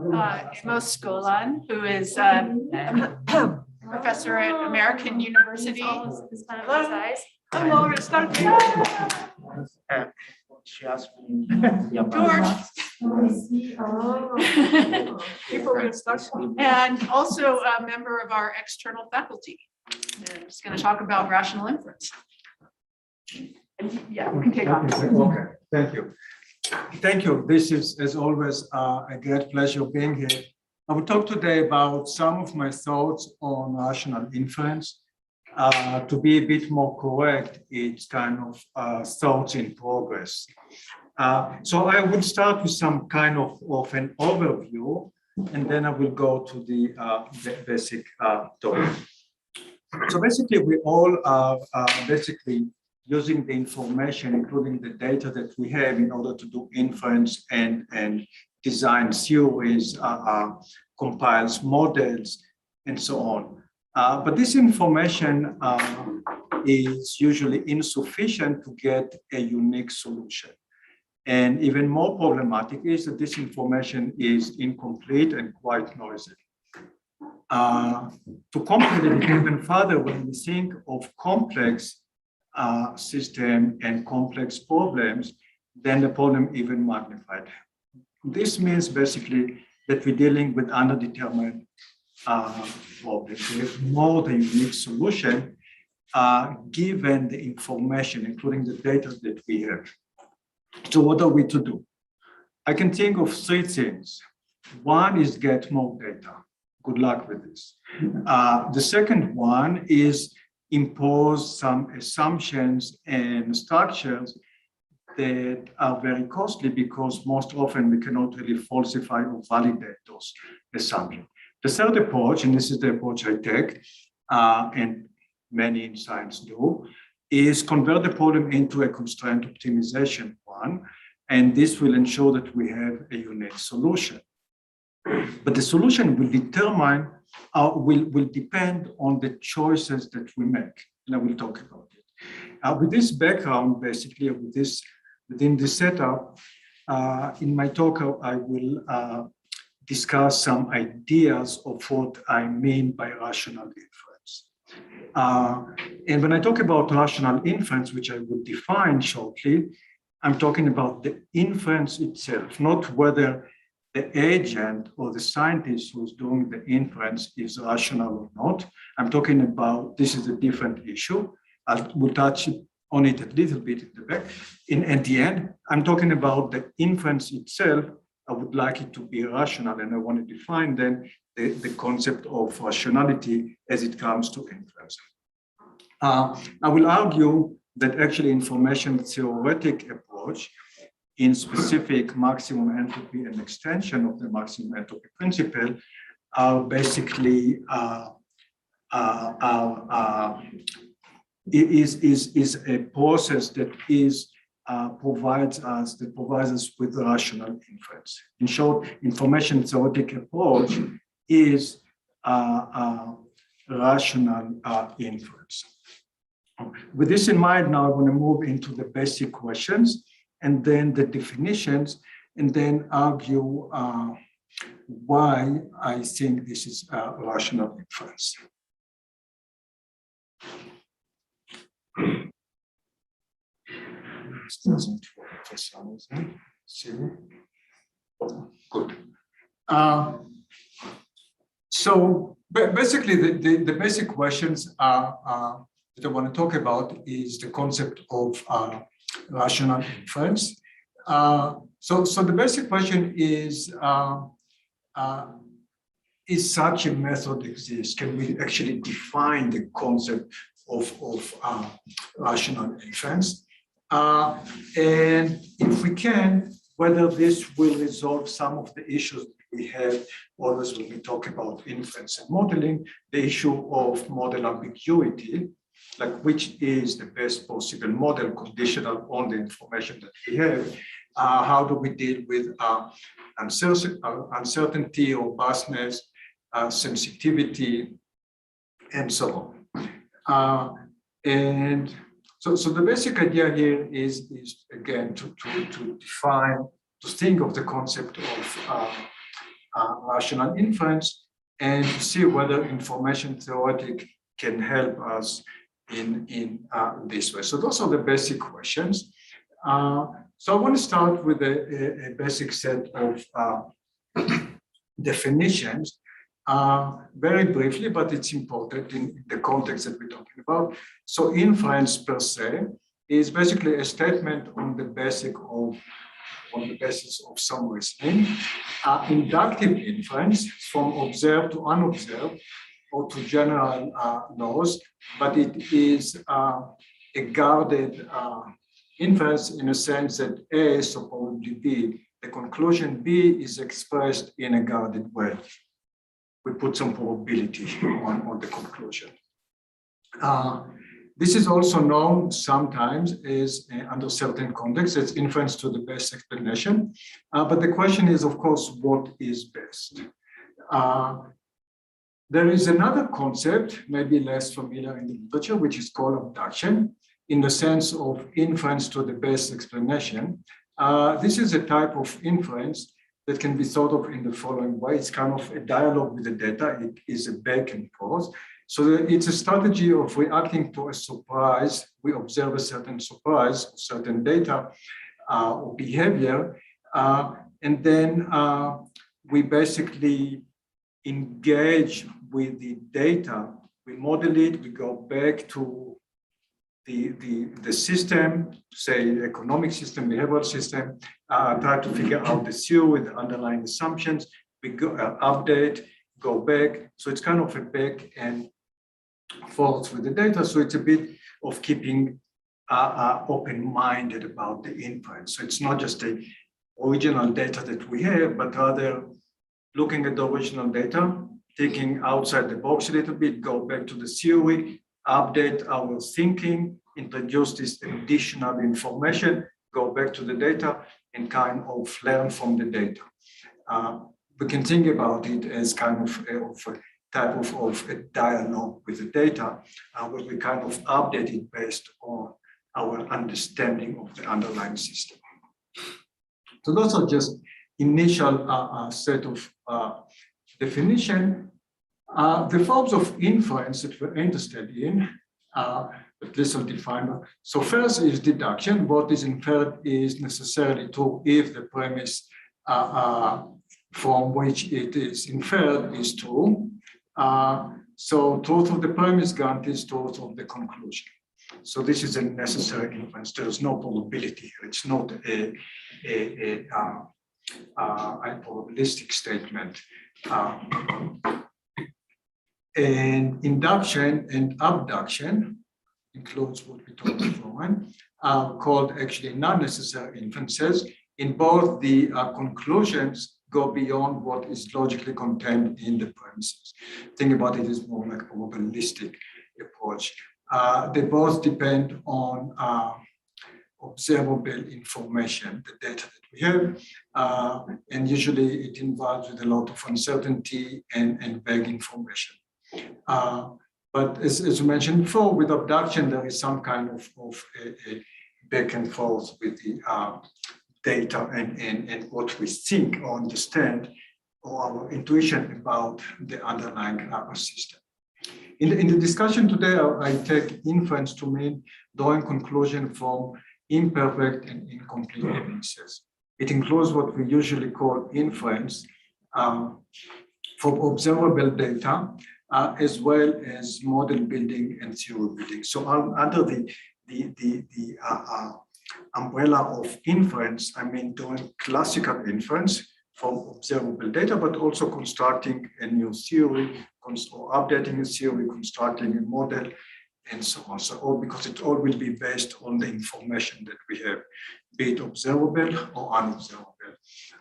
Amos Golan, who is a professor at American University. Hello, it's starting. She asked me. George. People will start. And also a member of our external faculty. And he's going to talk about rational inference. And yeah, we can take off. Okay, thank you. Thank you. This is, as always, a great pleasure being here. I will talk today about some of my thoughts on rational inference. To be a bit more correct, it's kind of thoughts in progress. So I will start with some kind of an overview, and then I will go to the basic topic. So basically, we all are basically using the information, including the data that we have in order to do inference and design theories, compiles models, and so on. But this information is usually insufficient to get a unique solution. And even more problematic is that this information is incomplete and quite noisy. To complicate it even further, when we think of complex system and complex problems, then the problem even magnified. This means basically that we're dealing with underdetermined problems. We have more than unique solution given the information, including the data that we have. So what are we to do? I can think of three things. One is get more data. Good luck with this. The second one is impose some assumptions and structures that are very costly because most often we cannot really falsify or validate those assumptions. The third approach, and this is the approach I take, and many in science do, is convert the problem into a constraint optimization one, and this will ensure that we have a unique solution. But the solution will determine, will depend on the choices that we make, and I will talk about it. With this background, basically, within this setup, in my talk, I will discuss some ideas of what I mean by rational inference. And when I talk about rational inference, which I will define shortly, I'm talking about the inference itself, not whether the agent or the scientist who's doing the inference is rational or not. I'm talking about, this is a different issue. I will touch on it a little bit in the back. At the end, I'm talking about the inference itself. I would like it to be rational, and I want to define then the concept of rationality as it comes to inference. I will argue that actually information theoretic approach in specific maximum entropy and extension of the maximum entropy principle are basically is a process that provides us with rational inference. In short, information theoretic approach is rational inference. With this in mind, now I want to move into the basic questions and then the definitions, and then argue why I think this is rational inference. This doesn't work for some reason. See? Good. So basically, the basic questions that I want to talk about is the concept of rational inference. So the basic question is such a method exist? Can we actually define the concept of rational inference? And if we can, whether this will resolve some of the issues that we have always when we talk about inference and modeling, the issue of model ambiguity, like which is the best possible model conditional on the information that we have. How do we deal with uncertainty, robustness, sensitivity, and so on. And so the basic idea here is again to define, to think of the concept of rational inference and see whether information theoretic can help us in this way. So those are the basic questions. So I want to start with a basic set of definitions, very briefly, but it's important in the context that we're talking about. So inference per se is basically a statement on the basis of some reasoning. Inductive inference from observed to unobserved or to general laws, but it is a guarded inference in a sense that A, so probably B, the conclusion B is expressed in a guarded way. We put some probability on the conclusion. This is also known sometimes as, under certain contexts, as inference to the best explanation. But the question is, of course, what is best? There is another concept, maybe less familiar in the literature, which is called abduction, in the sense of inference to the best explanation. This is a type of inference that can be thought of in the following way. It's kind of a dialogue with the data. It is a back and forth. So it's a strategy of reacting to a surprise. We observe a certain surprise, certain data or behavior, and then we basically engage with the data. We model it, we go back to the system, say the economic system, behavioral system, try to figure out the theory, the underlying assumptions, we go update, go back. So it's kind of a back and forth with the data. So it's a bit of keeping open-minded about the inference. So it's not just the original data that we have, but rather looking at the original data, thinking outside the box a little bit, go back to the theory, update our thinking, introduce this additional information, go back to the data, and kind of learn from the data. We can think about it as kind of a type of a dialogue with the data, where we kind of update it based on our understanding of the underlying system. So those are just initial set of definition. The forms of inference that we're interested in, at least I'll define. So first is deduction. What is inferred is necessarily true if the premise from which it is inferred is true. So truth of the premise guarantees truth of the conclusion. So this is a necessary inference. There is no probability here. It's not a probabilistic statement. And induction and abduction includes what we talked about, are called actually non-necessary inferences. In both, the conclusions go beyond what is logically contained in the premises. Think about it as more like a probabilistic approach. They both depend on observable information, the data that we have, and usually it involves with a lot of uncertainty and vague information. But as you mentioned before, with abduction, there is some kind of a back and forth with the data and what we think or understand or our intuition about the underlying system. In the discussion today, I take inference to mean drawing conclusion from imperfect and incomplete evidences. It includes what we usually call inference from observable data, as well as model building and theory building. So under the umbrella of inference, I mean doing classical inference from observable data, but also constructing a new theory, or updating a theory, constructing a model, and so on. So all because it all will be based on the information that we have, be it observable or unobservable.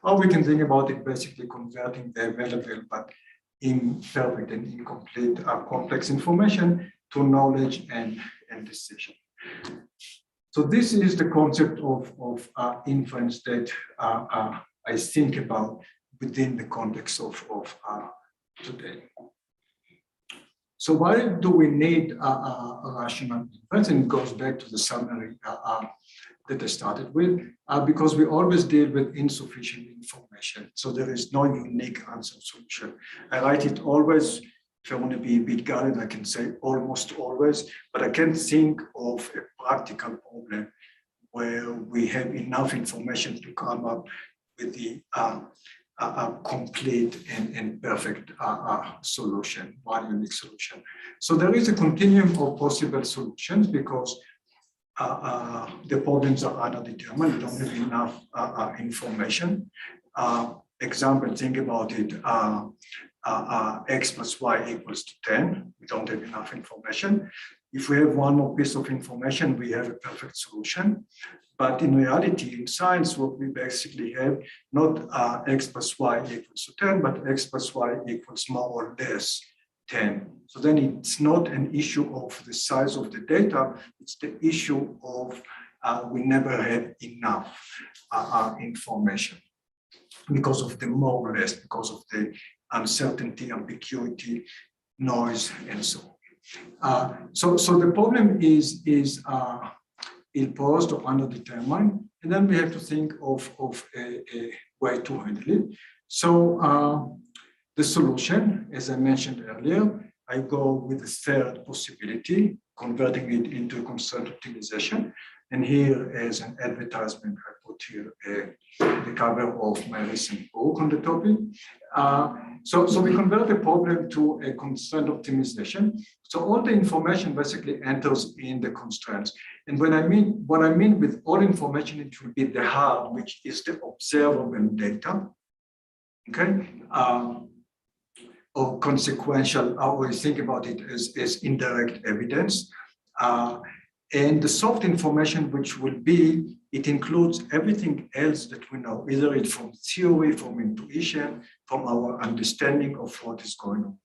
Or we can think about it basically converting the available but imperfect and incomplete complex information to knowledge and decision. So this is the concept of inference that I think about within the context of today. So why do we need a rational inference? And it goes back to the summary that I started with, because we always deal with insufficient information. So there is no unique answer solution. I write it always. If I want to be a bit guarded, I can say almost always, but I can't think of a practical problem where we have enough information to come up with the complete and perfect solution, one unique solution. So there is a continuum of possible solutions because the problems are underdetermined. We don't have enough information. Example, think about it. X plus y equals to 10. We don't have enough information. If we have one more piece of information, we have a perfect solution. But in reality, in science, what we basically have, not X plus Y equals to 10, but X plus Y equals more or less 10. So then it's not an issue of the size of the data, it's the issue of we never had enough information because of the more or less, because of the uncertainty, ambiguity, noise, and so on. So the problem is imposed or underdetermined, and then we have to think of a way to handle it. So the solution, as I mentioned earlier, I go with the third possibility, converting it into a constraint optimization. And here, as an advertisement, I put here the cover of my recent book on the topic. So we convert the problem to a constraint optimization. So all the information basically enters in the constraints. And what I mean with all information, it will be the hard, which is the observable data, okay? Or consequential, I always think about it as indirect evidence. And the soft information, which will be, it includes everything else that we know, either it's from theory, from intuition, from our understanding of what is going on.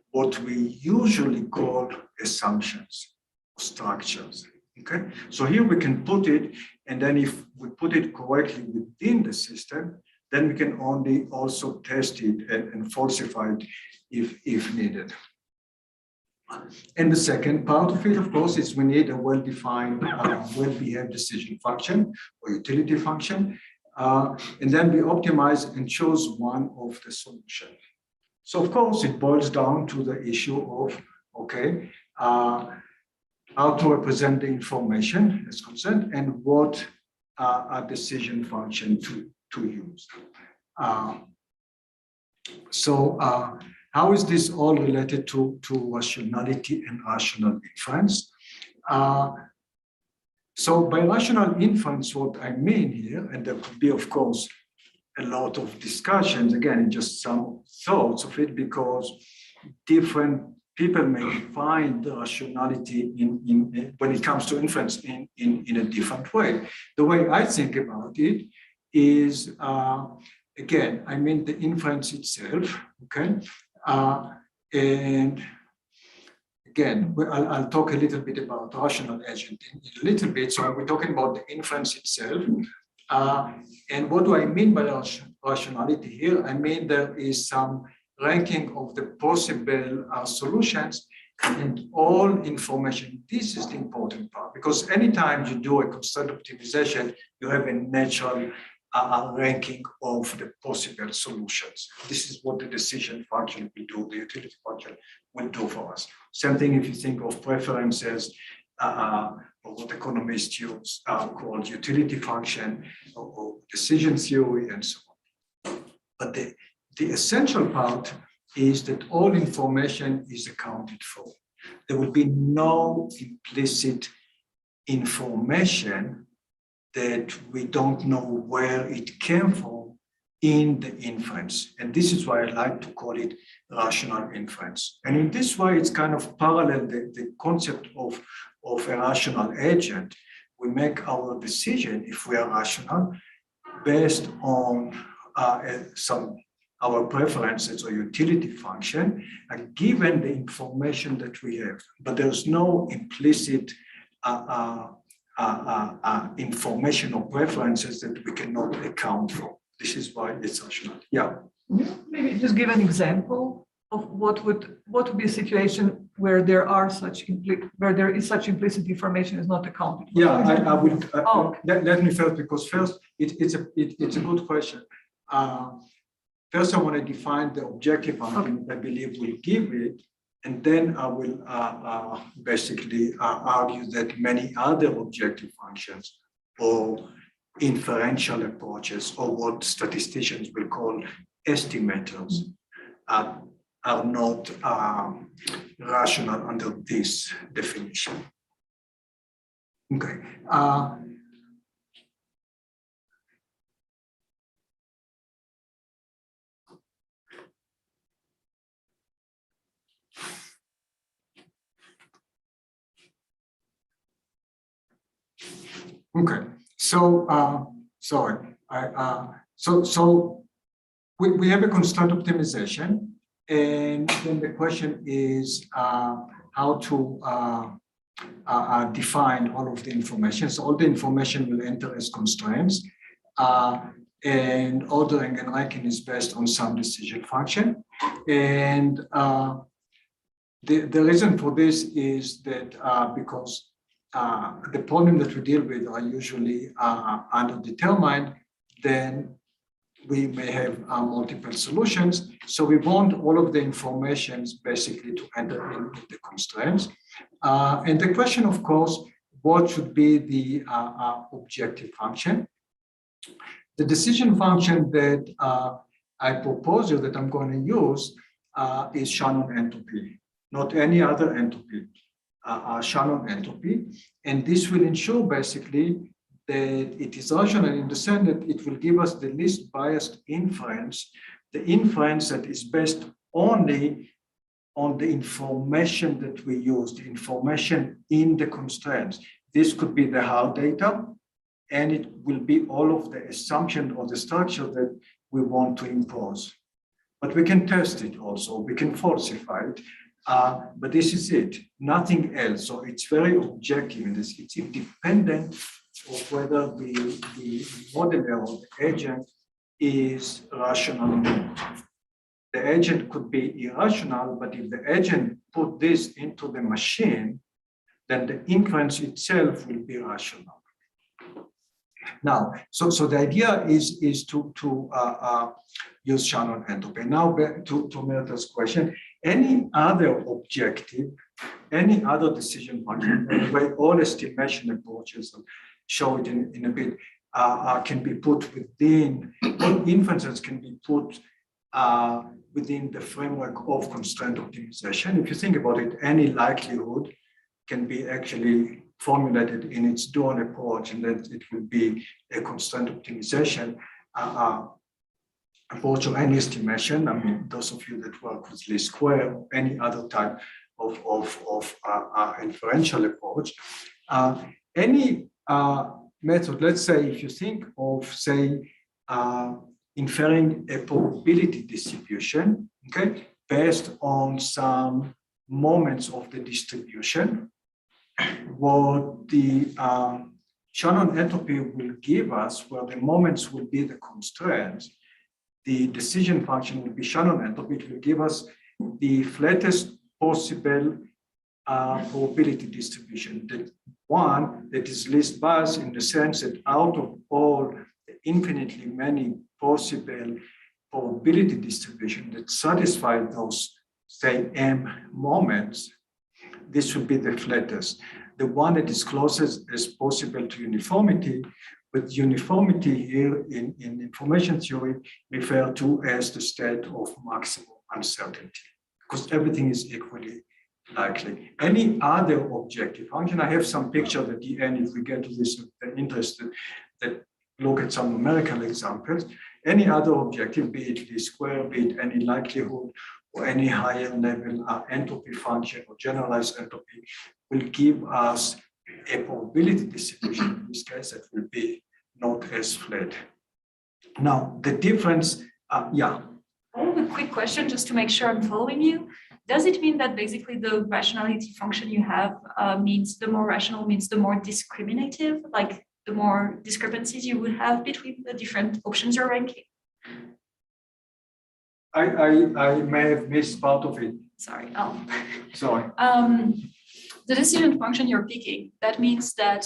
What we usually call assumptions, structures, okay? So here we can put it, and then if we put it correctly within the system, then we can only also test it and falsify it if needed. And the second part of it, of course, is we need a well-defined, well-behaved decision function or utility function. And then we optimize and choose one of the solutions. So, of course, it boils down to the issue of, okay, how to represent the information as concerned and what a decision function to use. How is this all related to rationality and rational inference? So by rational inference, what I mean here, and there could be, of course, a lot of discussions, again, just some thoughts of it, because different people may find the rationality when it comes to inference in a different way. The way I think about it is, again, I mean the inference itself, okay? And again, I'll talk a little bit about rational agent in a little bit. So we're talking about the inference itself. And what do I mean by rationality here? I mean there is some ranking of the possible solutions and all information. This is the important part, because anytime you do a constraint optimization, you have a natural ranking of the possible solutions. This is what the decision function will do, the utility function will do for us. Same thing if you think of preferences, or what economists use called utility function or decision theory and so on. But the essential part is that all information is accounted for. There will be no implicit information that we don't know where it came from in the inference. And this is why I like to call it rational inference. And in this way, it's kind of parallel the concept of a rational agent. We make our decision, if we are rational, based on our preferences or utility function, given the information that we have. But there's no implicit information or preferences that we cannot account for. This is why it's rational. Yeah. Maybe just give an example of what would be a situation where there are where there is such implicit information is not accounted for. Yeah, I will, Oh. let me first, because first, it's a good question. First, I want to define the objective function I believe will give it, and then I will basically argue that many other objective functions or inferential approaches, or what statisticians will call estimators, are not rational under this definition. Okay. Okay, so sorry, so we have a constant optimization, and then the question is how to define all of the information. So all the information will enter as constraints, and ordering and ranking is based on some decision function, and the reason for this is that because the problem that we deal with are usually underdetermined, then we may have multiple solutions. So we want all of the information basically to enter in the constraints. And the question, of course, what should be the objective function? The decision function that I propose you that I'm going to use is Shannon entropy, not any other entropy. Shannon entropy, and this will ensure basically that it is rational in the sense that it will give us the least biased inference, the inference that is based only on the information that we use, the information in the constraints. This could be the hard data, and it will be all of the assumption or the structure that we want to impose. But we can test it also, we can falsify it. But this is it, nothing else. So it's very objective in this. It's independent of whether the modeler or the agent is rational or not. The agent could be irrational, but if the agent put this into the machine, then the inference itself will be rational. Now, so the idea is to use Shannon entropy. Now back to Myrtle's question. Any other objective, any other decision function, by the way, all estimation approaches, I'll show it in a bit, can be put within, all inferences can be put within the framework of constraint optimization. If you think about it, any likelihood can be actually formulated in its dual approach, and then it will be a constraint optimization approach or any estimation. I mean, those of you that work with least square or any other type of inferential approach. Any method, let's say, if you think of, say, inferring a probability distribution, okay, based on some moments of the distribution, what the Shannon entropy will give us, where the moments will be the constraints, the decision function will be Shannon entropy. It will give us the flattest possible probability distribution, the one that is least biased in the sense that out of all the infinitely many possible probability distribution that satisfy those, say, M moments, this would be the flattest. The one that is closest as possible to uniformity, with uniformity here in information theory referred to as the state of maximum uncertainty, because everything is equally likely. Any other objective function, I have some pictures at the end if we get to this, if they're interested, that look at some numerical examples. Any other objective, be it least square, be it any likelihood, or any higher level entropy function or generalized entropy, will give us a probability distribution, in this case, that will be not as flat. Now, the difference, yeah. I have a quick question just to make sure I'm following you. Does it mean that basically the rationality function you have means the more rational means the more discriminative, like the more discrepancies you would have between the different options you're ranking? I may have missed part of it. sorry, Sorry. the decision function you're picking, that means that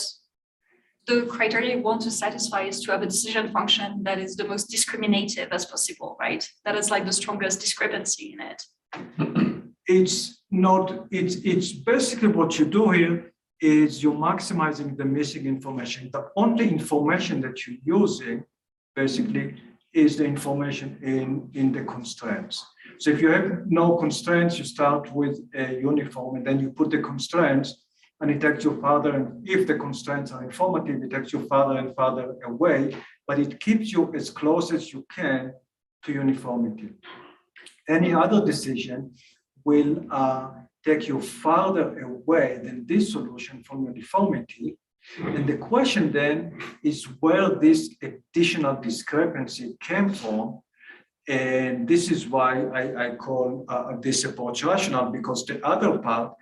the criteria you want to satisfy is to have a decision function that is the most discriminative as possible, right? That is like the strongest discrepancy in it. It's not, it's basically what you do here is you're maximizing the missing information. The only information that you're using basically is the information in the constraints. So if you have no constraints, you start with a uniform and then you put the constraints and it takes you further. And if the constraints are informative, it takes you further and further away, but it keeps you as close as you can to uniformity. Any other decision will take you farther away than this solution from uniformity. And the question then is where this additional discrepancy came from. And this is why I call this approach rational, because the other part,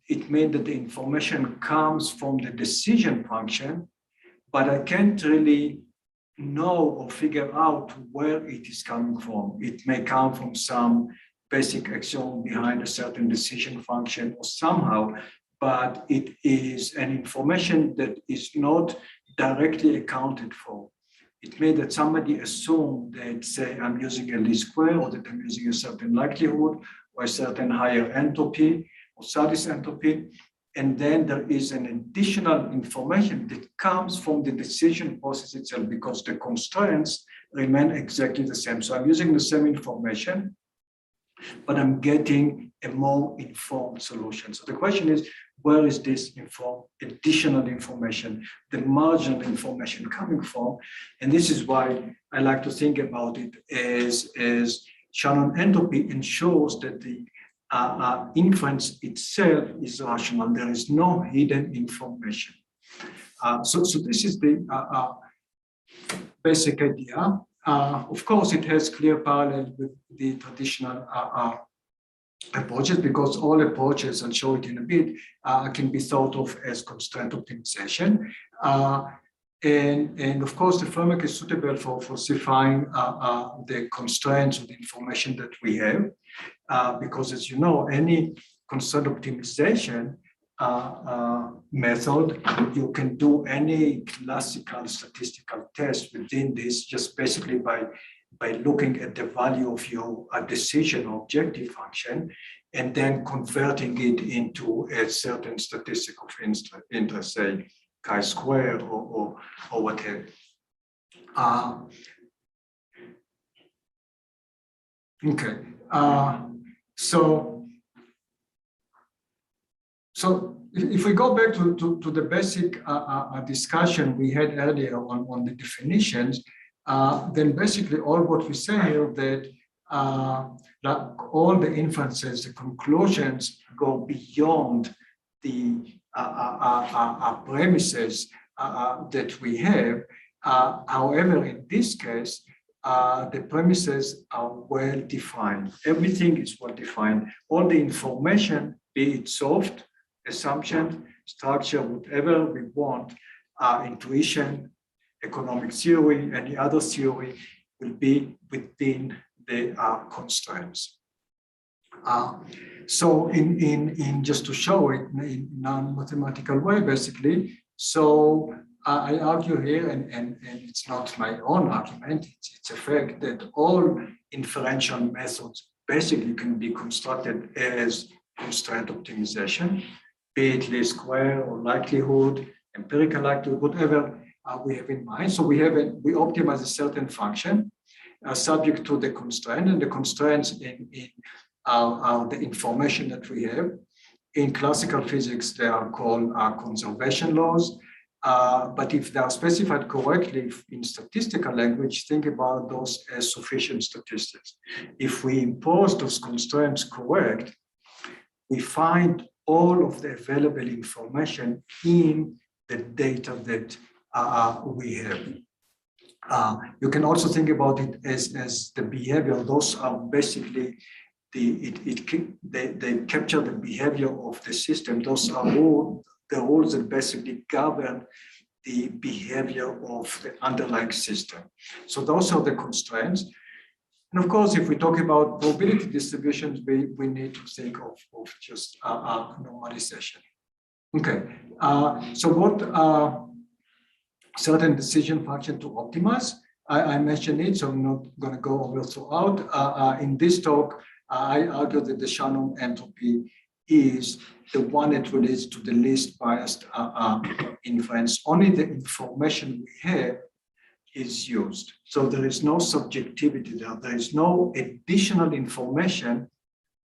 it means that the information comes from the decision function, but I can't really know or figure out where it is coming from. It may come from some basic axiom behind a certain decision function or somehow, but it is an information that is not directly accounted for. It may that somebody assume that, say, I'm using a least square, or that I'm using a certain likelihood, or a certain higher entropy, or Sardis entropy, and then there is an additional information that comes from the decision process itself, because the constraints remain exactly the same. So I'm using the same information, but I'm getting a more informed solution. So the question is, where is this additional information, the marginal information coming from? And this is why I like to think about it as Shannon entropy ensures that the inference itself is rational. There is no hidden information. So this is the basic idea. Of course, it has clear parallel with the traditional approaches, because all approaches, I'll show it in a bit, can be thought of as constraint optimization. And of course, the framework is suitable for falsifying the constraints of the information that we have, because as you know, any constraint optimization method, you can do any classical statistical test within this, just basically by looking at the value of your decision or objective function, and then converting it into a certain statistic of interest, say chi-square or whatever. Okay, so if we go back to the basic discussion we had earlier on the definitions, then basically all what we say here that all the inferences, the conclusions go beyond the premises that we have. However, in this case, the premises are well defined. Everything is well defined. All the information, be it soft, assumption, structure, whatever we want, intuition, economic theory, any other theory, will be within the constraints. So in just to show it in non-mathematical way, basically, so I argue here, and it's not my own argument, it's a fact that all inferential methods basically can be constructed as constraint optimization, be it least square or likelihood, empirical likelihood, whatever we have in mind. So we optimize a certain function subject to the constraint, and the constraints are the information that we have. In classical physics, they are called conservation laws. But if they are specified correctly in statistical language, think about those as sufficient statistics. If we impose those constraints correct, we find all of the available information in the data that we have. You can also think about it as the behavior. Those are basically they capture the behavior of the system. Those are all the rules that basically govern the behavior of the underlying system. So those are the constraints. And of course, if we talk about probability distributions, we need to think of just normalization. Okay, so what certain decision function to optimize? I mentioned it, so I'm not going to go over throughout. In this talk, I argue that the Shannon entropy is the one that relates to the least biased inference. Only the information we have is used. So there is no subjectivity there. There is no additional information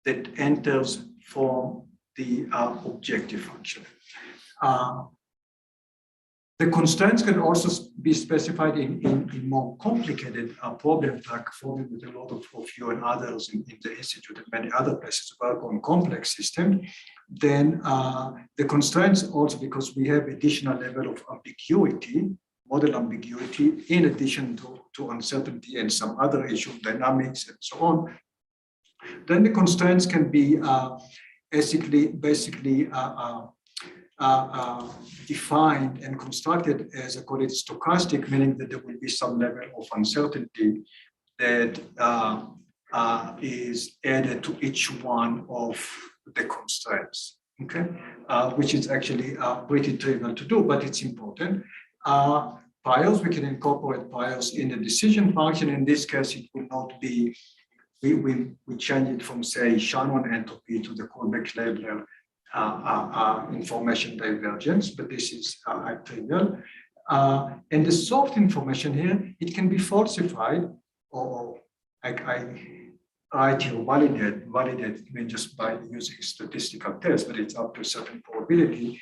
that enters from the objective function. The constraints can also be specified in more complicated problems, like problems with a lot of you and others in the institute and many other places work on complex systems. Then the constraints also, because we have additional level of ambiguity, model ambiguity, in addition to uncertainty and some other issue, dynamics and so on, then the constraints can be basically defined and constructed as, I call it, stochastic, meaning that there will be some level of uncertainty that is added to each one of the constraints, okay? Which is actually pretty trivial to do, but it's important. Priors, we can incorporate priors in the decision function. In this case, it will not be, we change it from, say, Shannon entropy to the Kolbe-Kleibler information divergence, but this is trivial. And the soft information here, it can be falsified, or like I write here, validate, I mean, just by using statistical tests, but it's up to a certain probability.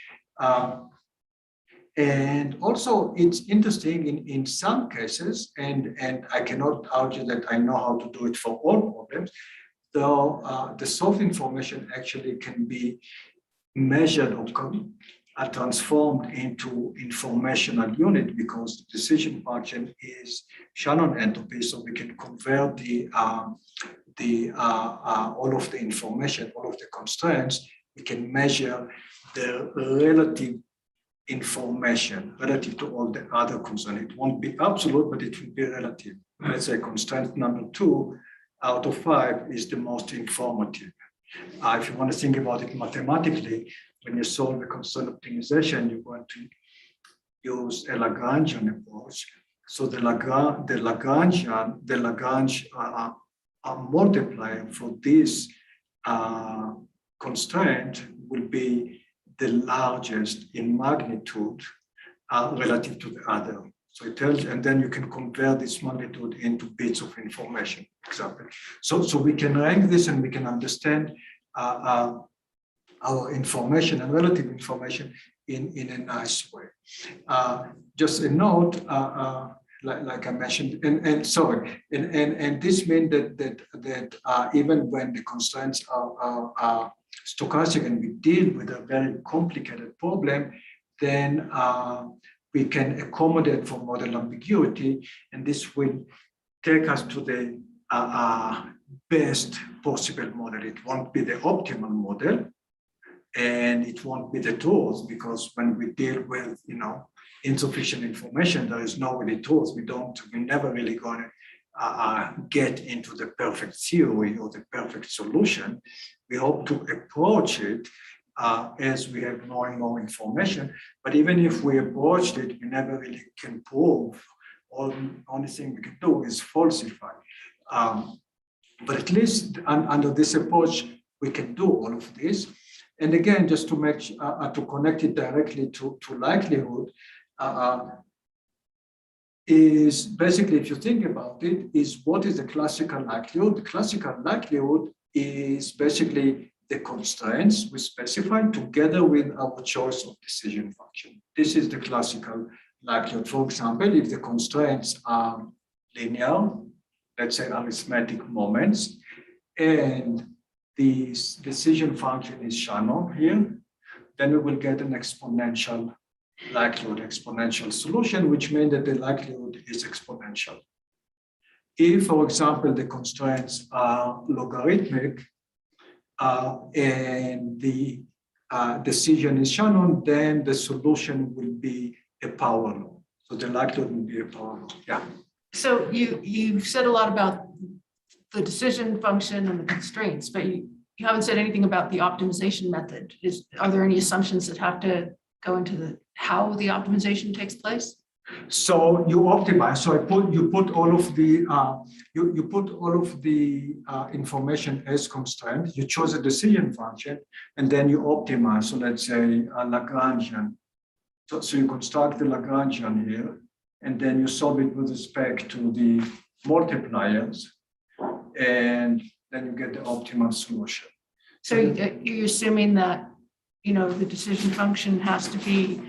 And also it's interesting in some cases, and I cannot argue that I know how to do it for all problems, though the soft information actually can be measured or transformed into informational unit, because the decision function is Shannon entropy, so we can convert all of the information, all of the constraints. We can measure the relative information relative to all the other constraints. It won't be absolute, but it will be relative. Let's say constraint number 2 out of 5 is the most informative. If you want to think about it mathematically, when you solve the constraint optimization, you're going to use a Lagrangian approach. So the Lagrange multiplier for this constraint will be the largest in magnitude relative to the other. So it tells, and then you can convert this magnitude into bits of information, example. So we can rank this and we can understand our information and relative information in a nice way. Just a note, like I mentioned, and this means that even when the constraints are stochastic and we deal with a very complicated problem, then we can accommodate for model ambiguity, and this will take us to the best possible model. It won't be the optimal model, and it won't be the truth, because when we deal with insufficient information, there is no really truth. We're never really going to get into the perfect theory or the perfect solution. We hope to approach it as we have more and more information. But even if we approached it, we never really can prove. Only thing we can do is falsify. But at least under this approach, we can do all of this. And again, just to make to connect it directly to likelihood, is basically, if you think about it, is what is the classical likelihood? The classical likelihood is basically the constraints we specify together with our choice of decision function. This is the classical likelihood. For example, if the constraints are linear, let's say arithmetic moments, and the decision function is Shannon here, then we will get an exponential likelihood, exponential solution, which means that the likelihood is exponential. If, for example, the constraints are logarithmic and the decision is Shannon, then the solution will be a power law. So the likelihood will be a power law. Yeah. So you've said a lot about the decision function and the constraints, but you haven't said anything about the optimization method. Are there any assumptions that have to go into how the optimization takes place? So you optimize. So you put all of the information as constraint. You choose a decision function, and then you optimize. So let's say a Lagrangian. So you construct the Lagrangian here, and then you solve it with respect to the multipliers, and then you get the optimal solution. So you're assuming that, the decision function has to be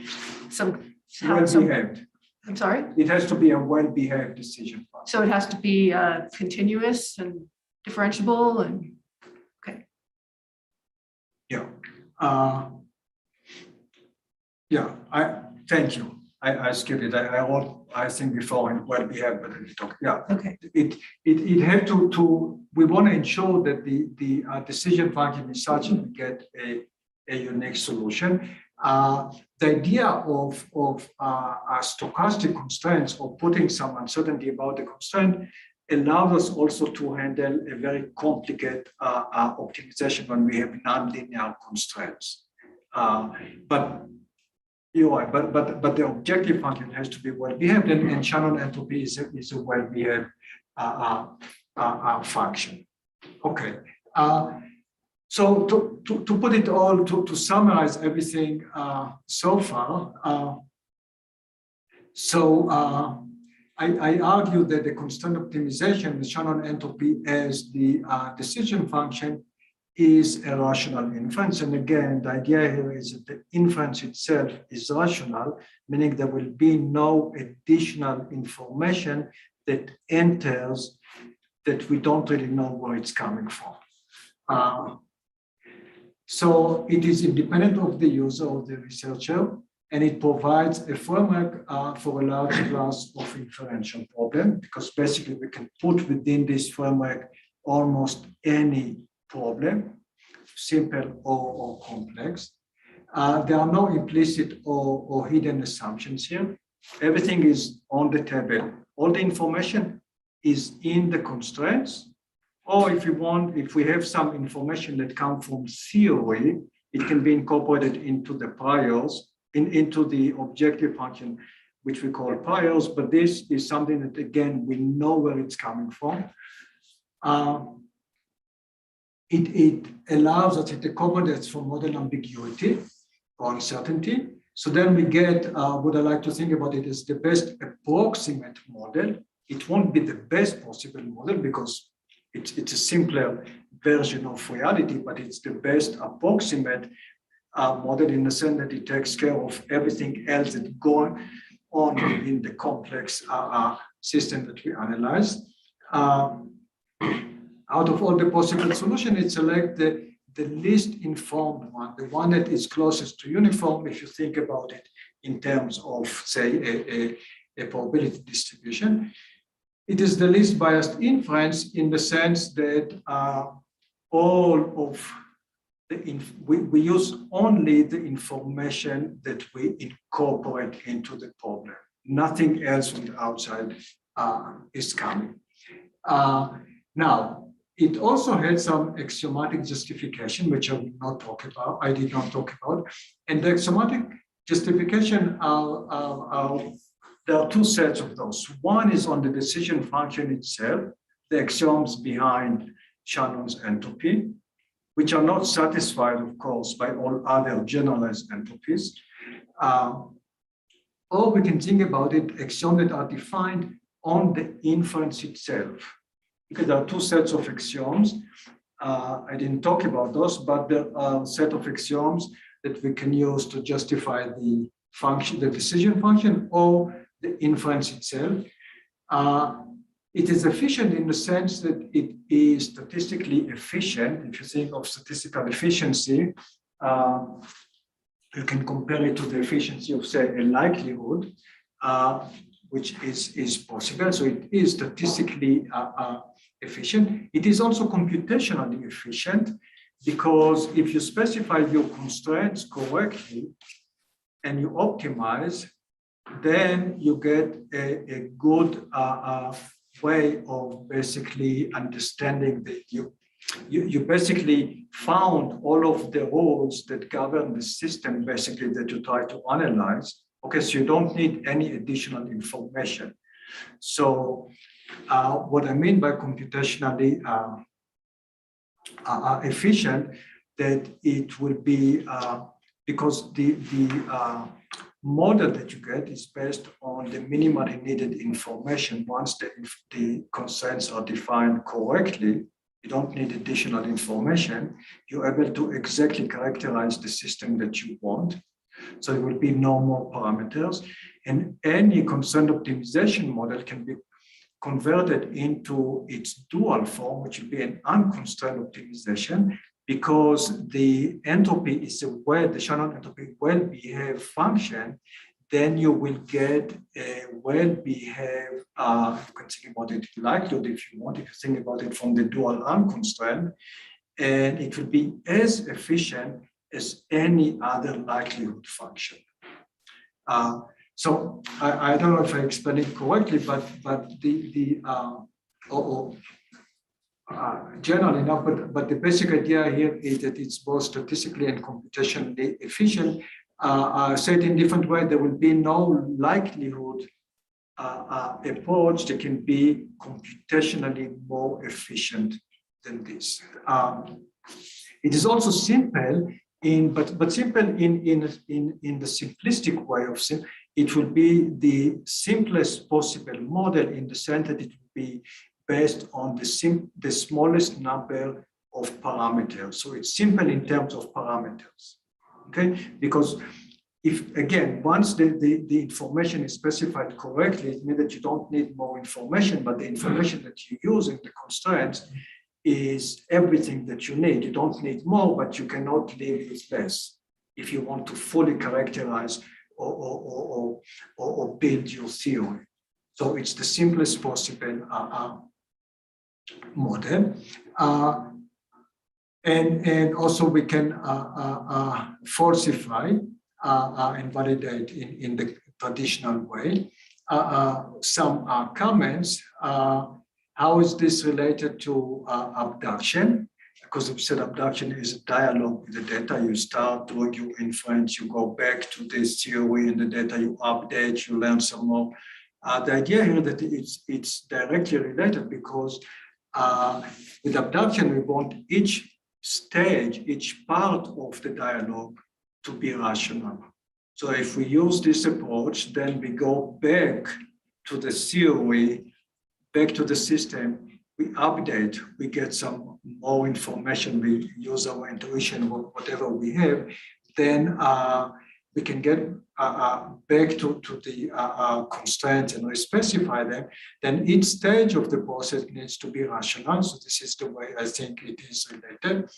Well-behaved. I'm sorry? It has to be a well-behaved decision function. So it has to be continuous and differentiable and, Yeah. Thank you. I skipped it. I wrote, I think before, and well-behaved, but we talk. Yeah. okay. It had to. We want to ensure that the decision function is such that we get a unique solution. The idea of stochastic constraints or putting some uncertainty about the constraint allows us also to handle a very complicated optimization when we have nonlinear constraints. But you're right, but the objective function has to be well behaved, and Shannon entropy is a well behaved function. Okay. So to put it all, to summarize everything so far, I argue that the constant optimization, the Shannon entropy as the decision function, is a rational inference. And again, the idea here is that the inference itself is rational, meaning there will be no additional information that enters that we don't really know where it's coming from. So it is independent of the user or the researcher, and it provides a framework for a large class of inferential problem, because basically we can put within this framework almost any problem, simple or complex. There are no implicit or hidden assumptions here. Everything is on the table. All the information is in the constraints, or if we have some information that comes from theory, it can be incorporated into the priors, into the objective function, which we call priors, but this is something that, again, we know where it's coming from. It allows us, it accommodates for model ambiguity or uncertainty. So then we get what I like to think about it as the best approximate model. It won't be the best possible model because it's a simpler version of reality, but it's the best approximate model in the sense that it takes care of everything else that's going on in the complex system that we analyze. Out of all the possible solutions, it selects the least informed one, the one that is closest to uniform, if you think about it in terms of, say, a probability distribution. It is the least biased inference in the sense that all of we use only the information that we incorporate into the problem. Nothing else on the outside is coming. Now, it also had some axiomatic justification, which I will not talk about. I did not talk about. And the axiomatic justification there are two sets of those. One is on the decision function itself, the axioms behind Shannon's entropy, which are not satisfied, of course, by all other generalized entropies. Or we can think about it, axioms that are defined on the inference itself. Because there are two sets of axioms. I didn't talk about those, but there are a set of axioms that we can use to justify the function, the decision function, or the inference itself. It is efficient in the sense that it is statistically efficient. If you think of statistical efficiency, you can compare it to the efficiency of, say, a likelihood, which is possible. So it is statistically efficient. It is also computationally efficient because if you specify your constraints correctly and you optimize, then you get a good way of basically understanding that you basically found all of the rules that govern the system basically that you try to analyze. Okay, so you don't need any additional information. So what I mean by computationally efficient, that it will be because the model that you get is based on the minimally needed information. Once the constraints are defined correctly, you don't need additional information. You're able to exactly characterize the system that you want. So there will be no more parameters. And any constraint optimization model can be converted into its dual form, which will be an unconstrained optimization, because the entropy is the Shannon entropy well-behaved function. Then you will get a well-behaved, you can think about it likelihood if you want, if you think about it from the dual unconstrained, and it will be as efficient as any other likelihood function. So I don't know if I explained it correctly, but general enough, but the basic idea here is that it's both statistically and computationally efficient. Said in different way, there will be no likelihood approach that can be computationally more efficient than this. It is also simple but simple in the simplistic way of sim. It will be the simplest possible model in the sense that it will be based on the smallest number of parameters. So it's simple in terms of parameters, okay? Because if, again, once the information is specified correctly, it means that you don't need more information, but the information that you use in the constraints is everything that you need. You don't need more, but you cannot live with less if you want to fully characterize or build your theory. So it's the simplest possible model. And also we can falsify and validate in the traditional way. Some comments. How is this related to abduction? Because we said abduction is a dialogue with the data. You start doing your inference, you go back to this theory and the data, you update, you learn some more. The idea here that it's directly related because with abduction, we want each stage, each part of the dialogue to be rational. So if we use this approach, then we go back to the theory, back to the system, we update, we get some more information, we use our intuition, whatever we have, then we can get back to the constraints and re-specify them. Then each stage of the process needs to be rational. So this is the way I think it is related.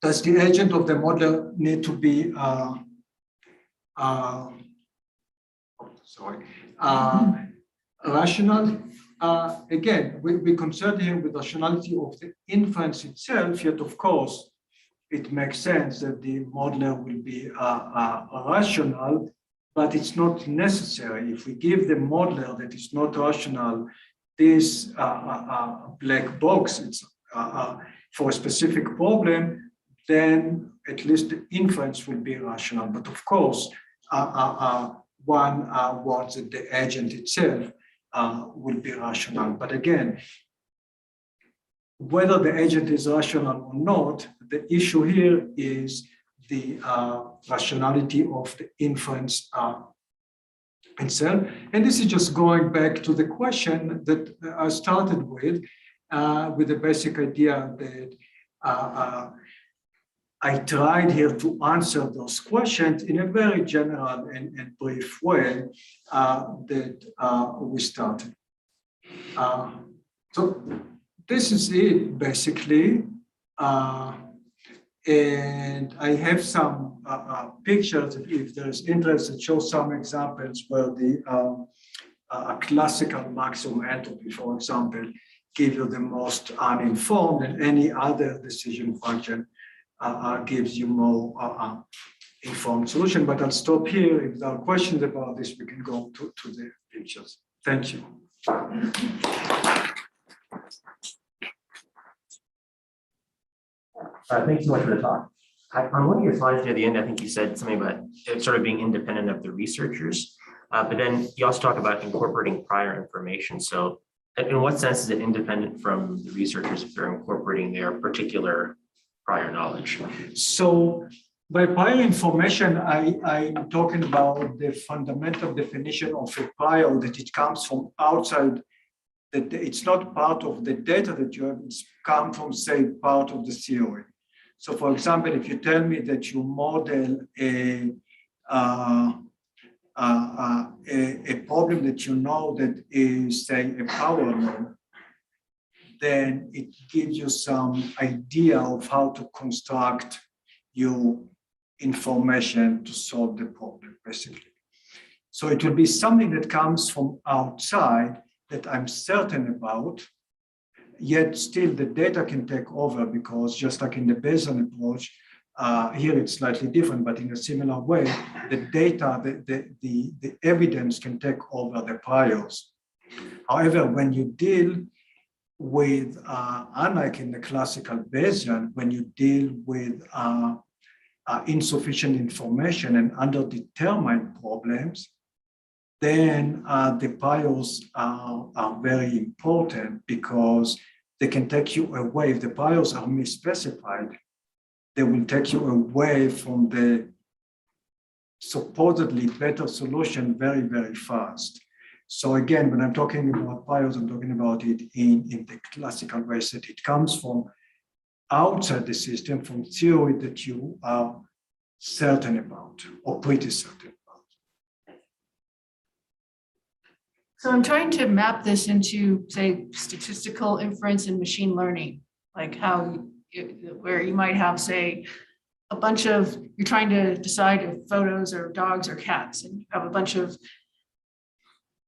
Does the agent of the model need to be rational? Again, we concern here with rationality of the inference itself, yet of course, it makes sense that the modeler will be rational, but it's not necessary. If we give the modeler that is not rational, this black box, it's for a specific problem, then at least the inference will be rational. But of course, one wants that the agent itself will be rational. But again, whether the agent is rational or not, the issue here is the rationality of the inference itself. And this is just going back to the question that I started with the basic idea that I tried here to answer those questions in a very general and brief way that we started. So this is it, basically. And I have some pictures, if there's interest, that show some examples where the classical maximum entropy, for example, give you the most uninformed, and any other decision function gives you more informed solution. But I'll stop here. If there are questions about this, we can go to the pictures. Thank you. Thanks so much for the talk. On one of your slides near the end, I think you said something about it sort of being independent of the researchers. But then you also talk about incorporating prior information. So in what sense is it independent from the researchers if they're incorporating their particular prior knowledge? So by prior information, I'm talking about the fundamental definition of a prior, that it comes from outside, that it's not part of the data that you have, it's come from, say, part of the theory. So for example, if you tell me that you model a problem that you know that is, say, a power law, then it gives you some idea of how to construct your information to solve the problem, basically. So it will be something that comes from outside that I'm certain about, yet still the data can take over, because just like in the Bayesian approach, here it's slightly different, but in a similar way, the data, the evidence can take over the priors. However, when you deal with, unlike in the classical Bayesian, when you deal with insufficient information and underdetermined problems, then the priors are very important, because they can take you away. If the priors are misspecified, they will take you away from the supposedly better solution very, very fast. So again, when I'm talking about priors, I'm talking about it in the classical way, that it comes from outside the system, from theory that you are certain about, or pretty certain about. So I'm trying to map this into, say, statistical inference and machine learning, like how, where you might have, say, a bunch of, you're trying to decide if photos are dogs or cats, and you have a bunch of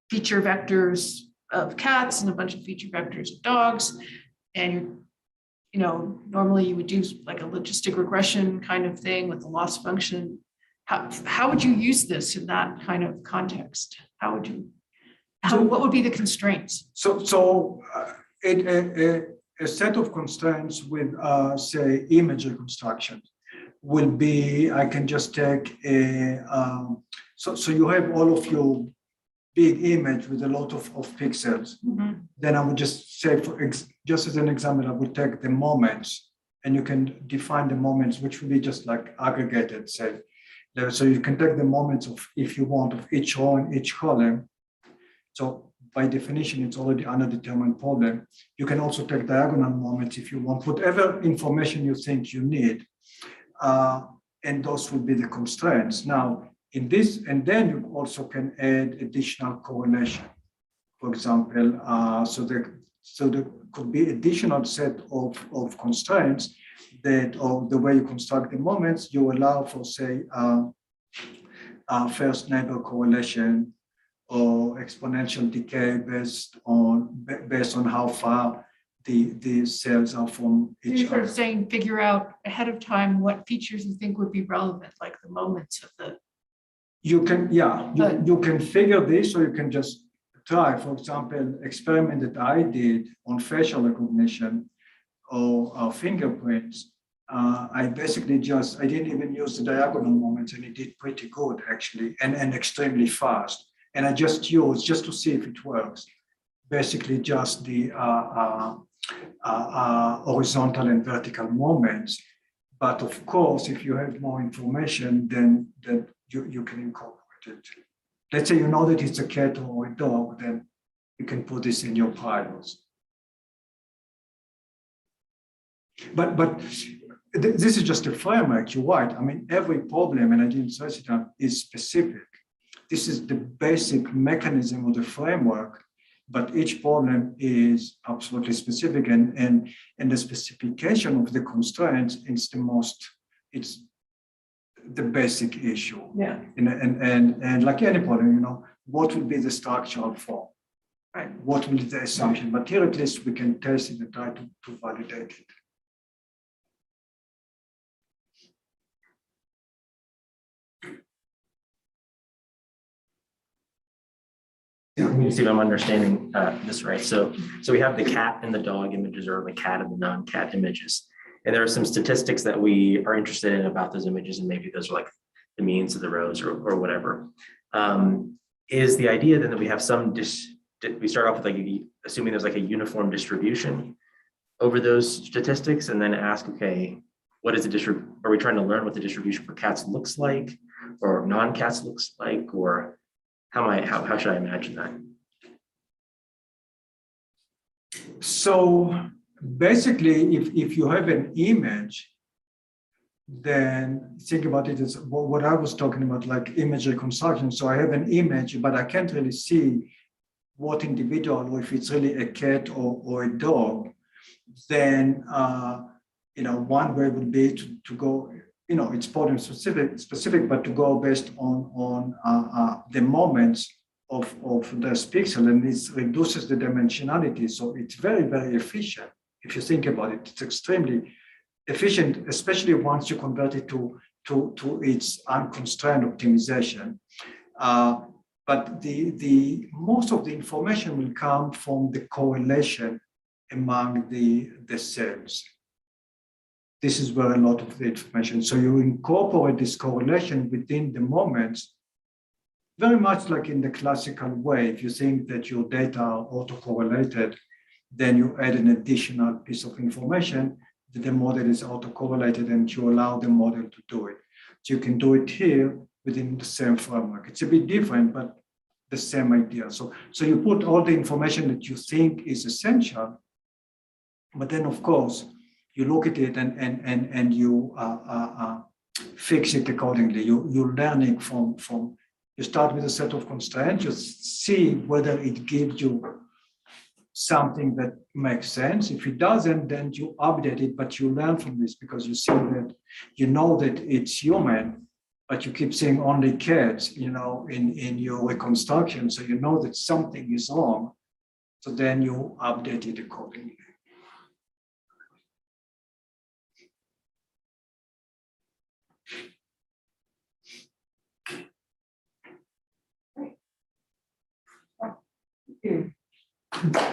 feature vectors of cats and a bunch of feature vectors of dogs. And you know, normally you would do like a logistic regression kind of thing with the loss function. How would you use this in that kind of context? How would you, what would be the constraints? So a set of constraints with, say, image reconstruction will be, I can just take a, so you have all of your big image with a lot of pixels. Mm-hmm. Then I would just say, just as an example, I would take the moments, and you can define the moments, which will be just like aggregated, say. So you can take the moments of, if you want, of each row and each column. So by definition, it's already underdetermined problem. You can also take diagonal moments if you want, whatever information you think you need. And those will be the constraints. Now, in this, and then you also can add additional correlation. For example, so there could be additional set of constraints that, or the way you construct the moments, you allow for, say, first neighbor correlation or exponential decay based on how far the cells are from each You're sort other. of saying, figure out ahead of time what features you think would be relevant, like the moments of the. You can, yeah, you can figure this, or you can just try. For example, experiment that I did on facial recognition or fingerprints. I basically I didn't even use the diagonal moments, and it did pretty good actually, and extremely fast. And I just used, just to see if it works, basically just the horizontal and vertical moments. But of course, if you have more information, then you can incorporate it. Let's say you know that it's a cat or a dog, then you can put this in your priors. But this is just a framework, you're right. I mean, every problem, and I didn't say it down, is specific. This is the basic mechanism of the framework, but each problem is absolutely specific, and the specification of the constraints is it's the basic issue. Yeah. And like any problem, you know, what will be the structural form? Right. What will be the assumption? But here at least we can test it and try to validate it. Let me see if I'm understanding this right. So we have the cat and the dog images, or the cat and the non-cat images. And there are some statistics that we are interested in about those images, and maybe those are like the means of the rows or whatever. Is the idea then that we have we start off with like, assuming there's like a uniform distribution over those statistics, and then ask, okay, what is the are we trying to learn what the distribution for cats looks like, or non-cats looks like, or how should I imagine that? So basically, if you have an image, then think about it as what I was talking about, like image reconstruction. So I have an image, but I can't really see what individual, or if it's really a cat or a dog. Then one way would be to go, it's problem specific, but to go based on the moments of this pixel, and it reduces the dimensionality. So it's very, very efficient. If you think about it, it's extremely efficient, especially once you convert it to its unconstrained optimization. But the most of the information will come from the correlation among the cells. This is where a lot of the information. So you incorporate this correlation within the moments, very much like in the classical way. If you think that your data are autocorrelated, then you add an additional piece of information that the model is autocorrelated, and you allow the model to do it. So you can do it here within the same framework. It's a bit different, but the same idea. So you put all the information that you think is essential, but then of course, you look at it and you fix it accordingly. You're learning from, you start with a set of constraints, you see whether it gives you something that makes sense. If it doesn't, then you update it, but you learn from this because you see that, you know that it's human, but you keep seeing only cats, in your reconstruction. So you know that something is wrong. So then you update it accordingly. Okay.